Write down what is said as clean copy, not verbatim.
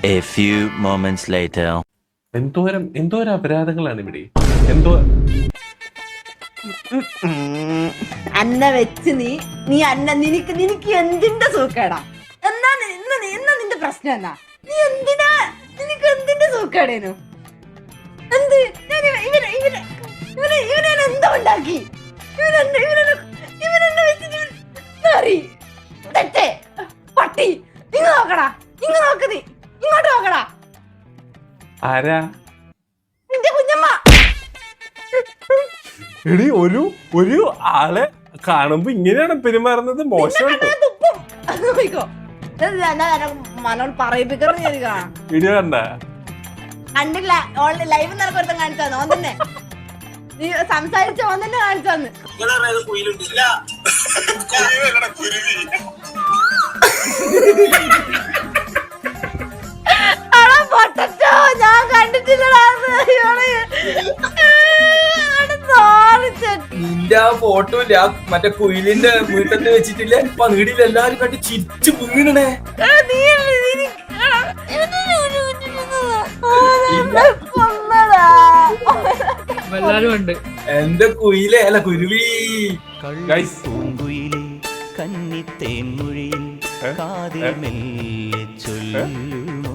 A few moments later. എന്തോരം അപരാധങ്ങളാണ് ഇവിടെ. എന്തോ അന്ന വെച്ച് നീ അന്ന നിനക്ക് എന്തിന്റെ സൂക്കേടാ? എന്നാ നിന്റെ പ്രശ്നം എന്നാ? നീ എന്തിനാ നിനക്ക് എന്തിന്റെ സൂക്കേടേനു? എന്ത് ഇവനെ എന്തോ ഉണ്ടാക്കി? ഇവനെന്നെ വെച്ചിട്ട് പട്ടി ഇങ്ങ് നോക്കടാ, ഇങ്ങ് നോക്ക്, നീ ഇങ്ങോട്ട് നോക്കടാ. ആരാ? നിന്റെ കുഞ്ഞമ്മ. എടി ഒരു ആളെ കാണുമ്പോ ഇങ്ങനെയാണ് പെരുമാറുന്നത്. മോശം മനോട് പറയിപ്പിക്കണം. ഞാൻ കാണാം. വീഡിയോ കണ്ട കണ്ടില്ല. ലൈവ് നടക്കൊരുത്തം കാണിച്ചു തന്നു. ഓൻ തന്നെ നീ സംസാരിച്ച ഓൻ തന്നെ കാണിച്ചു തന്നു. ഞാൻ കണ്ടിട്ടില്ലടാ. നിന്റെ ആ ഫോട്ടോ ഇല്ല, മറ്റേ കുയിലിന്റെ വീട്ടത്ത് വെച്ചിട്ടില്ല, ഇപ്പൊ നീടിയിൽ എല്ലാരും കണ്ട് ചിരിച്ചു വീണേ. എന്റെ കുയിലേ അല്ല കുരുവി. പൂങ്കുയിലെ കന്നിത്തേൻ മൊഴിയിൽ കാതിൽ മെല്ലെ ചൊല്ലുമോ.